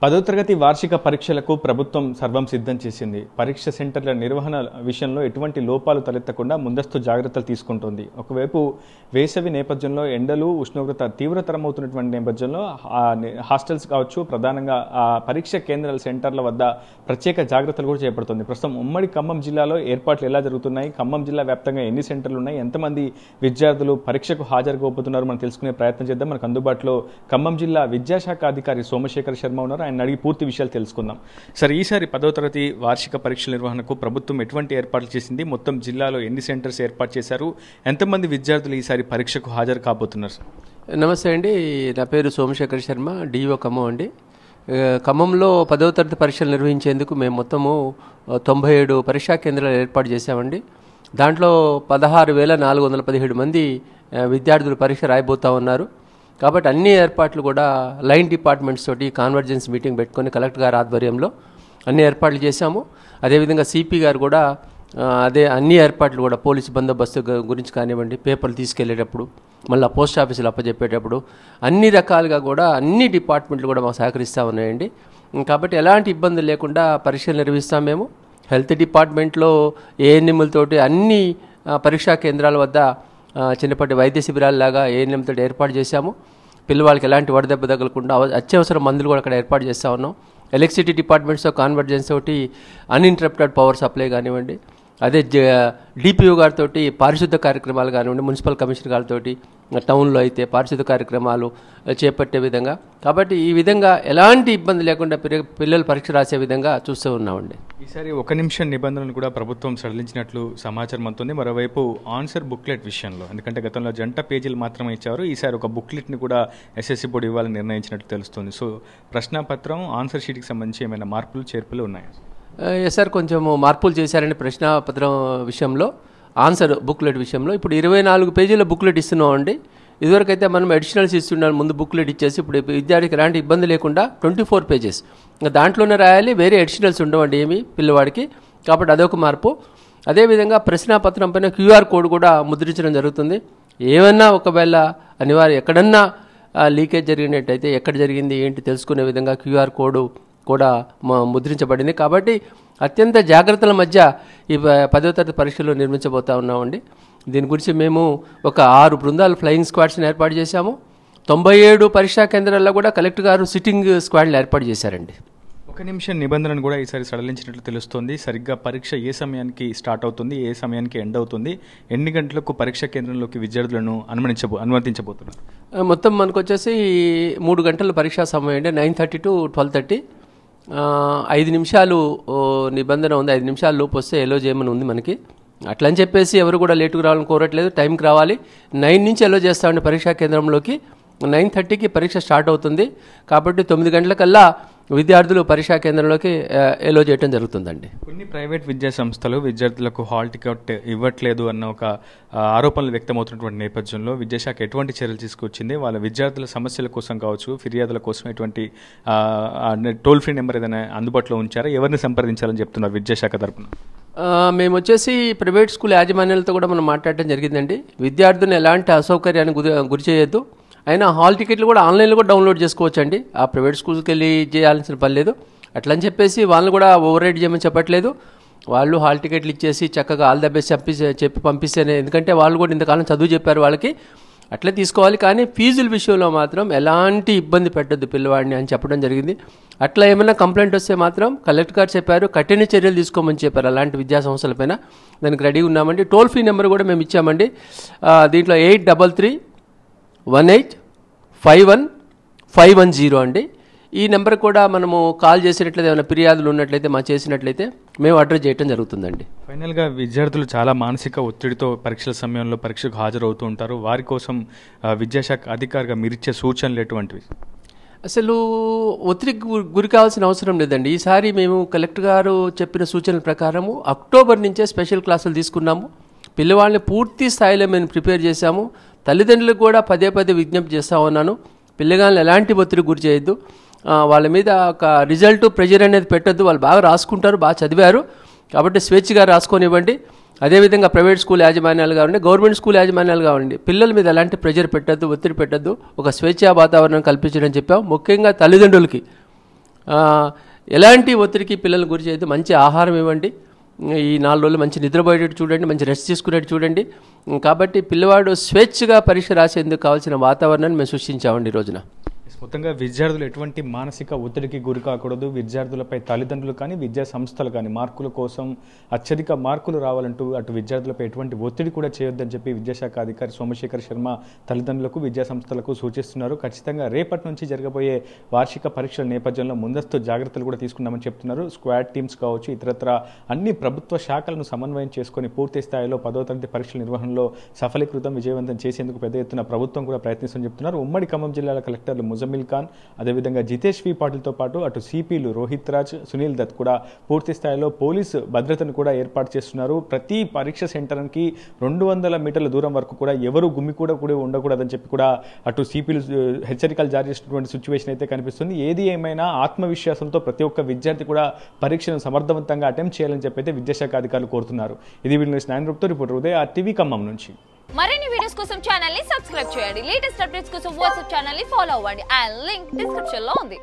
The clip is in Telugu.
10వ తరగతి వార్షిక పరీక్షలకు ప్రభుత్వం సర్వం సిద్ధం చేసింది. పరీక్ష సెంటర్ల నిర్వహణ విషయంలో ఎటువంటి లోపాలు తలెత్తకుండా ముందస్తు జాగ్రత్తలు తీసుకుంటోంది. ఒకవైపు వేసవి నేపథ్యంలో ఎండలు ఉష్ణోగ్రత తీవ్రతరమవుతున్నటువంటి నేపథ్యంలో హాస్టల్స్ కావచ్చు, ప్రధానంగా పరీక్ష కేంద్రాల సెంటర్ల వద్ద ప్రత్యేక జాగ్రత్తలు కూడా చేపడుతుంది. ప్రస్తుతం ఉమ్మడి ఖమ్మం జిల్లాలో ఏర్పాట్లు ఎలా జరుగుతున్నాయి, ఖమ్మం జిల్లా వ్యాప్తంగా ఎన్ని సెంటర్లు ఉన్నాయి, ఎంతమంది విద్యార్థులు పరీక్షకు హాజరుకోబోతున్నారు మనం తెలుసుకునే ప్రయత్నం చేద్దాం. మనకు అందుబాటులో ఖమ్మం జిల్లా విద్యాశాఖ అధికారి సోమశేఖర్ శర్మ ఉన్నారు. ఆయన అడిగి పూర్తి విషయాలు తెలుసుకుందాం. సార్, ఈసారి 10వ తరగతి వార్షిక పరీక్షల నిర్వహణకు ప్రభుత్వం ఎటువంటి ఏర్పాట్లు చేసింది? మొత్తం జిల్లాలో ఎన్ని సెంటర్స్ ఏర్పాటు చేశారు? ఎంతమంది విద్యార్థులు ఈసారి పరీక్షకు హాజరు కాబోతున్నారు? నమస్తే అండి, నా పేరు సోమశేఖర్ శర్మ, డిఓ ఖమ్మం అండి. ఖమ్మంలో 10వ తరగతి పరీక్షలు నిర్వహించేందుకు మేము మొత్తము 97 పరీక్షా కేంద్రాలు ఏర్పాటు చేశామండి. దాంట్లో 16,417 మంది విద్యార్థులు పరీక్ష రాయబోతూ ఉన్నారు. కాబట్టి అన్ని ఏర్పాట్లు కూడా లైన్ డిపార్ట్మెంట్స్ తోటి కాన్వర్జెన్స్ మీటింగ్ పెట్టుకొని కలెక్టర్ గారి ఆధ్వర్యంలో అన్ని ఏర్పాట్లు చేశాము. అదేవిధంగా సిపి గారు కూడా అన్ని ఏర్పాట్లు కూడా పోలీసు బందోబస్తు గురించి కానివ్వండి, పేపర్లు తీసుకెళ్లేటప్పుడు, మళ్ళీ పోస్ట్ ఆఫీసులు అప్పచెప్పేటప్పుడు అన్ని రకాలుగా కూడా అన్ని డిపార్ట్మెంట్లు కూడా మాకు సహకరిస్తూ ఉన్నాయండి. కాబట్టి ఎలాంటి ఇబ్బందులు లేకుండా పరీక్షలు నిర్వహిస్తాం. మేము హెల్త్ డిపార్ట్మెంట్లో ఏఎన్ఎంలతోటి అన్ని పరీక్షా కేంద్రాల వద్ద చిన్నపాటి వైద్య శిబిరాలలాగా ఏఎన్ఎంతో ఏర్పాటు చేశాము. పిల్లవాళ్ళకి ఎలాంటి వడదెబ్బ తగలకుండా అత్యవసర మందులు కూడా అక్కడ ఏర్పాటు చేస్తూ ఉన్నాం. ఎలక్ట్రిసిటీ డిపార్ట్మెంట్స్తో కాన్వర్జెన్స్ తోటి అన్ఇంటరప్టెడ్ పవర్ సప్లై కానివ్వండి, అదే డిపిఓ గారితో పారిశుద్ధ కార్యక్రమాలు కానివ్వండి, మున్సిపల్ కమిషనర్ గారితో టౌన్లో అయితే పారిశుద్ధ కార్యక్రమాలు చేపట్టే విధంగా, కాబట్టి ఈ విధంగా ఎలాంటి ఇబ్బంది లేకుండా పిల్లలు పరీక్ష రాసే విధంగా చూస్తూ ఉన్నామండి. ఈసారి 1 నిమిషం నిబంధనలు కూడా ప్రభుత్వం సడలించినట్లు సమాచారం అందుతుంది. మరోవైపు ఆన్సర్ బుక్లెట్ విషయంలో, ఎందుకంటే గతంలో జంట పేజీలు మాత్రమే ఇచ్చారు, ఈసారి ఒక బుక్లెట్ని కూడా ఎస్ఎస్సి బోర్డు ఇవ్వాలని నిర్ణయించినట్లు తెలుస్తుంది. సో ప్రశ్నాపత్రం, ఆన్సర్ షీట్కి సంబంధించి ఏమైనా మార్పులు చేర్పులు ఉన్నాయా? సార్, కొంచెం మార్పులు చేశారండి ప్రశ్నాపత్రం విషయంలో, ఆన్సర్ బుక్లెట్ విషయంలో. ఇప్పుడు 24 పేజీల బుక్లెట్ ఇస్తున్నాం అండి. ఇదివరకు అయితే మనం అడిషనల్స్ ఇస్తున్నాం, ముందు బుక్లెట్ ఇచ్చేసి. ఇప్పుడు విద్యార్థికి ఎలాంటి ఇబ్బంది లేకుండా 24 పేజెస్ దాంట్లోనే రాయాలి, వేరే అడిషనల్స్ ఉండవండి ఏమి పిల్లవాడికి. కాబట్టి అదొక మార్పు. అదేవిధంగా ప్రశ్నాపత్రం పైన క్యూఆర్ కోడ్ కూడా ముద్రించడం జరుగుతుంది. ఏమన్నా ఒకవేళ అనివార్య ఎక్కడన్నా లీకేజ్ జరిగినట్టయితే ఎక్కడ జరిగింది ఏంటి తెలుసుకునే విధంగా క్యూఆర్ కోడ్ కూడా ముద్రించబడింది. కాబట్టి అత్యంత జాగ్రత్తల మధ్య ఈ 10వ తరగతి పరీక్షలు నిర్మించబోతా ఉన్నామండి. దీని గురించి మేము ఒక 6 బృందాలు ఫ్లయింగ్ స్క్వాడ్స్ని ఏర్పాటు చేశాము. 97 పరీక్షా కేంద్రాల్లో కూడా కలెక్టర్ గారు సిట్టింగ్ స్క్వాడ్లు ఏర్పాటు చేశారండి. 1 నిమిషం నిబంధనను కూడా ఈసారి సడలించినట్లు తెలుస్తోంది. సరిగ్గా పరీక్ష ఏ సమయానికి స్టార్ట్ అవుతుంది, ఏ సమయానికి ఎండ్ అవుతుంది, ఎన్ని గంటలకు పరీక్ష కేంద్రంలోకి విద్యార్థులను అనుమతించబోతున్నారు? మొత్తం మనకు వచ్చేసి 3 గంటల పరీక్షా సమయం అండి. 9:30 to 12:30. 5 నిమిషాలు నిబంధన ఉంది. 5 నిమిషాల లోపు వస్తే ఎలో చేయమని ఉంది మనకి. అట్లని చెప్పేసి ఎవరు కూడా లేటుకు రావాలని కోరట్లేదు, టైంకి రావాలి. 9 నుంచి ఎలో చేస్తామండి పరీక్షా కేంద్రంలోకి. 9:30కి పరీక్ష స్టార్ట్ అవుతుంది. కాబట్టి 9 గంటలకల్లా విద్యార్థులు పరీక్షా కేంద్రంలోకి ఎలో చేయడం జరుగుతుందండి. కొన్ని ప్రైవేట్ విద్యా సంస్థలు విద్యార్థులకు హాల్ టికెట్ ఇవ్వట్లేదు అన్న ఒక ఆరోపణలు వ్యక్తమవుతున్నటువంటి నేపథ్యంలో విద్యాశాఖ ఎటువంటి చర్యలు తీసుకొచ్చింది? వాళ్ళ విద్యార్థుల సమస్యల కోసం కావచ్చు, ఫిర్యాదుల కోసం ఎటువంటి టోల్ ఫ్రీ నెంబర్ ఏదైనా అందుబాటులో ఉంచారా? ఎవరిని సంప్రదించాలని చెప్తున్నారు విద్యాశాఖ తరఫున? మేము వచ్చేసి ప్రైవేట్ స్కూల్ యాజమాన్యాలతో కూడా మనం మాట్లాడటం జరిగిందండి. విద్యార్థులను ఎలాంటి అసౌకర్యానికి గురి చేయొద్దు. అయినా హాల్ టికెట్లు కూడా ఆన్లైన్లో కూడా డౌన్లోడ్ చేసుకోవచ్చు అండి. ఆ ప్రైవేట్ స్కూల్స్కి వెళ్ళి చేయాల్సిన పని లేదు. అట్లని చెప్పేసి వాళ్ళని కూడా ఓవర్ రైడ్ చేయమని చెప్పట్లేదు. వాళ్ళు హాల్ టికెట్లు ఇచ్చేసి చక్కగా ఆల్ ద బెస్ట్ చెప్పి పంపిస్తేనే, ఎందుకంటే వాళ్ళు కూడా ఇంతకాలం చదువు చెప్పారు, వాళ్ళకి అట్లే తీసుకోవాలి. కానీ ఫీజుల విషయంలో మాత్రం ఎలాంటి ఇబ్బంది పెట్టద్దు పిల్లవాడిని అని చెప్పడం జరిగింది. అట్లా ఏమైనా కంప్లైంట్ వస్తే మాత్రం కలెక్టర్ గారు చెప్పారు, కఠిన చర్యలు తీసుకోమని చెప్పారు అలాంటి విద్యా సంస్థలపైన. దానికి రెడీ ఉన్నామండి. టోల్ ఫ్రీ నెంబర్ కూడా మేము ఇచ్చామండి. దీంట్లో 8318515110 అండి. ఈ నెంబర్ కూడా మనము కాల్ చేసినట్లయితే, ఏమైనా ఫిర్యాదులు ఉన్నట్లయితే చేసినట్లయితే మేము అడ్రస్ చేయడం జరుగుతుందండి. ఫైనల్గా విద్యార్థులు చాలా మానసిక ఒత్తిడితో పరీక్షల సమయంలో పరీక్షకు హాజరవుతూ ఉంటారు. వారి కోసం విద్యాశాఖ అధికారిగా మీరిచ్చే సూచనలు ఎటువంటివి? అసలు ఒత్తిడికి గురి కావాల్సిన అవసరం లేదండి. ఈసారి మేము కలెక్టర్ గారు చెప్పిన సూచనల ప్రకారము అక్టోబర్ నుంచే స్పెషల్ క్లాసులు తీసుకున్నాము. పిల్లవాళ్ళని పూర్తి స్థాయిలో మేము ప్రిపేర్ చేశాము. తల్లిదండ్రులకు కూడా పదే విజ్ఞప్తి చేస్తూ ఉన్నాను, పిల్లగాళ్ళని ఎలాంటి ఒత్తిడికి గురి చేయొద్దు. వాళ్ళ మీద ఒక రిజల్ట్ ప్రెజర్ అనేది పెట్టొద్దు. వాళ్ళు బాగా రాసుకుంటారు, బాగా చదివారు, కాబట్టి స్వేచ్ఛగా రాసుకొనివ్వండి. అదేవిధంగా ప్రైవేట్ స్కూల్ యాజమాన్యాలు కావండి, గవర్నమెంట్ స్కూల్ యాజమాన్యాలు కావండి, పిల్లల మీద ఎలాంటి ప్రెజర్ పెట్టద్దు, ఒత్తిడి పెట్టద్దు, ఒక స్వేచ్ఛా వాతావరణం కల్పించడం చెప్పాం. ముఖ్యంగా తల్లిదండ్రులకి ఎలాంటి ఒత్తిడికి పిల్లల్ని గురి చేయొద్దు. మంచి ఆహారం ఇవ్వండి, ఈ 4 రోజులు మంచి నిద్రపోయేటట్టు చూడండి, మంచి రెస్ట్ తీసుకునేట్టు చూడండి. కాబట్టి పిల్లవాడు స్వేచ్ఛగా పరీక్ష రాసేందుకు కావాల్సిన వాతావరణాన్ని మేము సృష్టించామండి ఈ రోజున. మొత్తంగా విద్యార్థులు ఎటువంటి మానసిక ఒత్తిడికి గురి కాకూడదు. విద్యార్థులపై తల్లిదండ్రులు కానీ విద్యా సంస్థలు కానీ మార్కుల కోసం అత్యధిక మార్కులు రావాలంటూ అటు విద్యార్థులపై ఎటువంటి ఒత్తిడి కూడా చేయొద్దని చెప్పి విద్యాశాఖ అధికారి సోమశేఖర్ శర్మ తల్లిదండ్రులకు విద్యా సంస్థలకు సూచిస్తున్నారు. ఖచ్చితంగా రేపటి నుంచి జరగబోయే వార్షిక పరీక్షల నేపథ్యంలో ముందస్తు జాగ్రత్తలు కూడా తీసుకున్నామని చెప్తున్నారు. స్క్వాడ్ టీమ్స్ కావచ్చు, ఇతరత్ర అన్ని ప్రభుత్వ శాఖలను సమన్వయం చేసుకుని పూర్తి స్థాయిలో 10వ తరగతి పరీక్షల నిర్వహణలో సఫలీకృతం విజయవంతం చేసేందుకు పెద్ద ఎత్తున ప్రభుత్వం కూడా ప్రయత్నిస్తుందని చెప్తున్నారు. ఉమ్మడి ఖమ్మం జిల్లాల కలెక్టర్లు ముజమ్మిల్ ఖాన్, అదేవిధంగా జితేష్ వి పాటిల్తో పాటు అటు సిపిలు రోహిత్ రాజ్, సునీల్ దత్ కూడా పూర్తి స్థాయిలో పోలీసు భద్రతను కూడా ఏర్పాటు చేస్తున్నారు. ప్రతి పరీక్ష సెంటర్కి 200 మీటర్ల దూరం వరకు కూడా ఎవరు గుమ్మి కూడా ఉండకూడదని చెప్పి కూడా అటు సిపిలు హెచ్చరికలు జారీ చేసినటువంటి సిచ్యువేషన్ అయితే కనిపిస్తుంది. ఏది ఏమైనా ఆత్మవిశ్వాసంతో ప్రతి ఒక్క విద్యార్థి కూడా పరీక్షను సమర్థవంతంగా అటెంప్ట్ చేయాలని చెప్పి అయితే విద్యాశాఖ అధికారులు కోరుతున్నారు. ఇది వీళ్ళు స్నాన్ రూప్తో రిపోర్టర్ ఉదయ్, RTV ఖమ్మం నుంచి. మరిన్ని వీడియోస్ కోసం ఛానల్ ని సబ్స్క్రైబ్ చేయండి. లేటెస్ట్ అప్డేట్స్ కోసం వాట్సాప్ ఛానల్ ని ఫాలో అవ్వండి. ఆ లింక్ డిస్క్రిప్షన్ లో ఉంది.